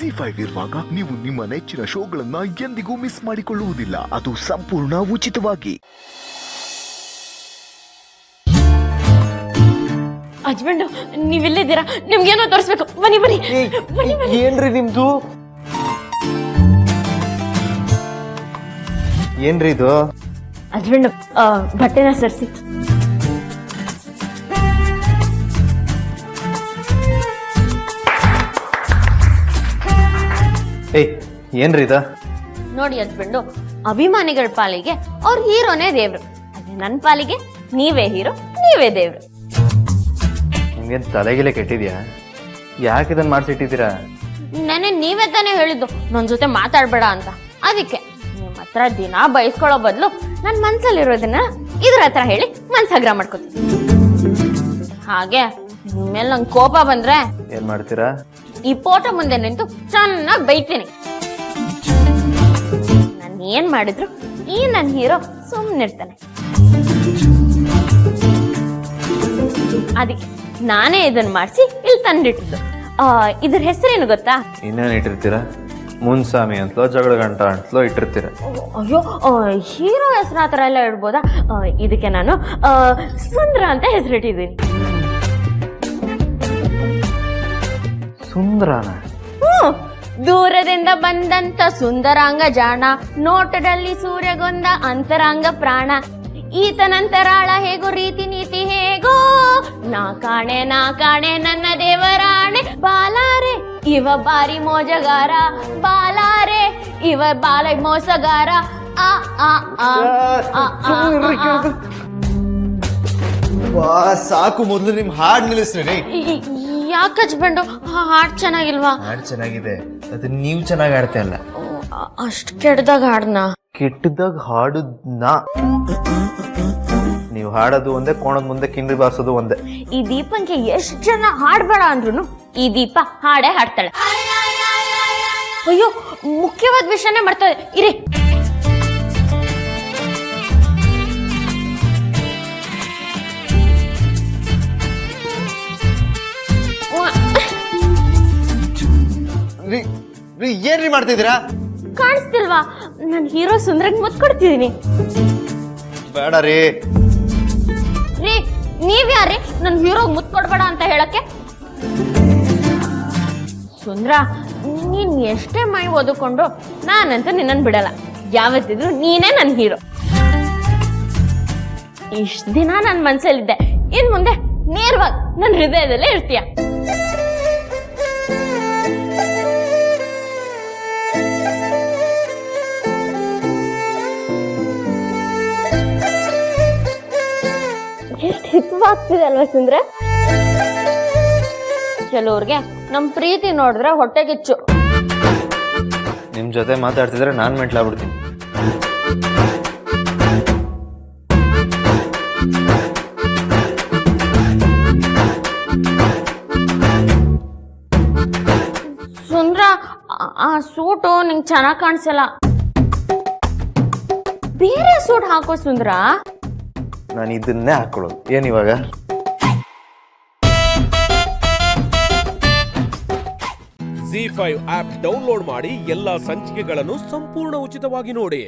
ZEE5 ಇರುವಾಗ ನೀವು ನಿಮ್ಮ ನೆಚ್ಚಿನ ಶೋಗಳನ್ನ ಎಂದಿಗೂ ಮಿಸ್ ಮಾಡಿಕೊಳ್ಳುವುದಿಲ್ಲ. ಅದು ಸಂಪೂರ್ಣ ಉಚಿತವಾಗಿ. ಹಸ್ಬೆಂಡ್ ನೀವಿಲ್ಲಿದ್ದೀರಾ? ನಿಮ್ಗೇನೋ ತೋರಿಸ್ಬೇಕು. ಬನ್ನಿ ಬನ್ನಿ. ಏನ್ರಿ ನಿಮ್ದು? ಏನ್ರಿ ಇದು? ಹಸ್ಬೆಂಡ್ ಬಟ್ಟೆನ ಸರ್ಸಿ. ಏನ್ರಿ ಇದ? ನೋಡಿ ಹಸ್ಬೆಂಡು, ಅಭಿಮಾನಿಗಳ ಪಾಲಿಗೆ ಅವ್ರ ಹೀರೋನೇ ದೇವ್ರು. ಅದೇ ನನ್ನ ಪಾಲಿಗೆ ನೀವೇ ಹೀರೋ, ನೀವೇ ದೇವ್ರು. ನಿಮ್ಗೇನ್ ತಲೆಗಿಲೆ ಕೆಟ್ಟಿದ್ಯಾ? ಯಾಕೆ ಇದನ್ನ ಮಾಡ್ಸಿಟ್ಟಿದ್ದೀರಾ? ನೆನೆ ನೀವೇ ತಾನೇ ಹೇಳಿದ್ದು ನನ್ನ ಜೊತೆ ಮಾತಾಡ್ಬೇಡ ಅಂತ. ಅದಕ್ಕೆ ನಿಮ್ಮ ಹತ್ರ ದಿನ ಬಯಸ್ಕೊಳ್ಳೋ ಬದಲು ನನ್ನ ಮನ್ಸಲ್ಲಿರೋದನ್ನ ಇದ್ರ ಹತ್ರ ಹೇಳಿ ಮನ್ಸ್ ಹಗ್ರ ಮಾಡ್ಕೊತೀನಿ. ಹಾಗೆ ನಿಮ್ಮೇಲೆ ನಂಗೆ ಕೋಪ ಬಂದ್ರೆ ಏನ್ ಮಾಡ್ತೀರಾ? ಈ ಫೋಟೋ ಮುಂದೆ ನಿಂತು ಚೆನ್ನಾಗಿ ಬೈತೀನಿ. ನಾನು ಏನ್ ಮಾಡಿದ್ರು ಈ ನನ್ನ ಹೀರೋ ಸುಮ್ಮನಿರ್ತಾನೆ. ಅದಕ್ಕೆ ನಾನೇ ಇದನ್ನ ಮಾಡಿಸಿ ಇಲ್ಲಿ ತಂದಿಟ್ಟಿದ್ದು. ಇದ್ರ ಹೆಸರೇನು ಗೊತ್ತಾ? ಇನ್ನೇನ್ ಇಟ್ಟಿರ್ತೀರಾ? ಮುನ್ಸ್ವಾಮಿ ಅಂತಲೋ ಜಗಳ ಗಂಟ ಅಂತಲೋ ಇಟ್ಟಿರ್ತೀರ. ಅಯ್ಯೋ, ಹೀರೋ ಹೆಸರು ಆ ಥರ ಎಲ್ಲ ಇಡ್ಬೋದಾ? ಇದಕ್ಕೆ ನಾನು ಸುಂದರ ಅಂತ ಹೆಸರಿಟ್ಟಿದ್ದೀನಿ. ಸುಂದರನ? ದೂರದಿಂದ ಬಂದಂತ ಸುಂದರಾಂಗ ಜಾಣ, ನೋಟದಲ್ಲಿ ಸೂರ್ಯಗೊಂದ ಅಂತರಾಂಗ ಪ್ರಾಣ, ಈತನಂತರಾಳ ಹೇಗೋ ರೀತಿ ನೀತಿ ಹೇಗೋ, ನಾ ಕಾಣೆ ನನ್ನ ದೇವರಾಣೆ, ಬಾಲಾರೆ ಇವ ಬಾರಿ ಮೋಜಗಾರ, ಬಾಲಾರೆ ಇವ ಬಾಲ ಮೋಸಗಾರ. ಆ ಆ ಆ ಸಾಕು, ಮೊದಲು ನಿಮ್ ಹಾಡ್ ನಿಲ್ಲಿಸ್ರಿ. ಯಾಕೆ ಹಚ್ಬಂಡು? ಹಾಡ್ ಚೆನ್ನಾಗಿಲ್ವಾ? ಹಾಡ್ ಚೆನ್ನಾಗಿದೆ, ಅದು ನೀವ್ ಚೆನ್ನಾಗಿ ಆಡ್ತಾ ಇಲ್ಲ. ಅಷ್ಟ್ ಕೆಟ್ಟದಾಗ ಹಾಡ್ನಾ? ಕೆಟ್ಟದಾಗ ಹಾಡುದ್ನ ನೀವು ಹಾಡೋದು ಒಂದೇ, ಕೋಣದ ಮುಂದೆ ಕಿಂಡ್ರಿ ಬಾರ್ಸೋದು ಒಂದೇ. ಈ ದೀಪಂಗೆ ಎಷ್ಟ್ ಜನ ಹಾಡ್ಬೇಡ ಅಂದ್ರು ಈ ದೀಪ ಹಾಡೇ ಹಾಡ್ತಾಳೆ. ಅಯ್ಯೋ, ಮುಖ್ಯವಾದ ವಿಷಯನೇ ಮಾಡ್ತಾಳೆ. ಇರಿ, ಏನ್ರಿ ಮಾಡ್ತಿದ್ದೀರಾ? ಕಾಣಿಸ್ತಿಲ್ವಾ? ನನ್ ಹೀರೋ ಸುಂದ್ರಗ್ ಮುತ್ ಕೊಡ್ತಿದೀನಿ. ಬೇಡ ರೀ. ರೀ, ನೀವ್ಯಾರಿ ನನ್ ಹೀರೋಗ್ ಮುತ್ ಕೊಡ್ಬೇಡ ಅಂತ ಹೇಳಕ್ಕೆ? ಸುಂದ್ರ, ನೀನ್ ಎಷ್ಟೇ ಮೈ ಓದಿಕೊಂಡು ನಾನಂತೂ ನಿನ್ನನ್ ಬಿಡಲ್ಲ. ಯಾವತ್ತಿದ್ರು ನೀನೇ ನನ್ ಹೀರೋ. ಇಷ್ಟ ದಿನ ನನ್ ಮನ್ಸಲ್ಲಿದ್ದೆ, ಇನ್ ಮುಂದೆ ನೇರವಾಗಿ ನನ್ ಹೃದಯದಲ್ಲೇ ಇರ್ತೀಯ. ಎಷ್ಟು ಹಿತವಾಗ್ತಿದೆ ಅಲ್ವಾ ಸುಂದ್ರ? ಕೆಲವ್ರಿಗೆ ನಮ್ ಪ್ರೀತಿ ನೋಡಿದ್ರೆ ಹೊಟ್ಟೆಗಿಚ್ಚು. ನಿಮ್ ಜೊತೆ ಮಾತಾಡ್ತಿದ್ರೆ ನಾನ್ ಮೆಂಟ್ಲಾಗ್ಬಿಡ್ತೀನಿ. ಸುಂದ್ರ, ಆ ಸೂಟು ನಿಂಗೆ ಚೆನ್ನಾಗ್ ಕಾಣಿಸಲ್ಲ. ಬೇರೆ ಸೂಟ್ ಹಾಕೋ ಸುಂದ್ರ. ನಾನು ಇದನ್ನೇ ಹಾಕೊಳ್ಳೋದು. ಏನಿವಾಗ? ZEE5 ಆಪ್ ಡೌನ್ಲೋಡ್ ಮಾಡಿ ಎಲ್ಲಾ ಸಂಚಿಕೆಗಳನ್ನು ಸಂಪೂರ್ಣ ಉಚಿತವಾಗಿ ನೋಡಿ.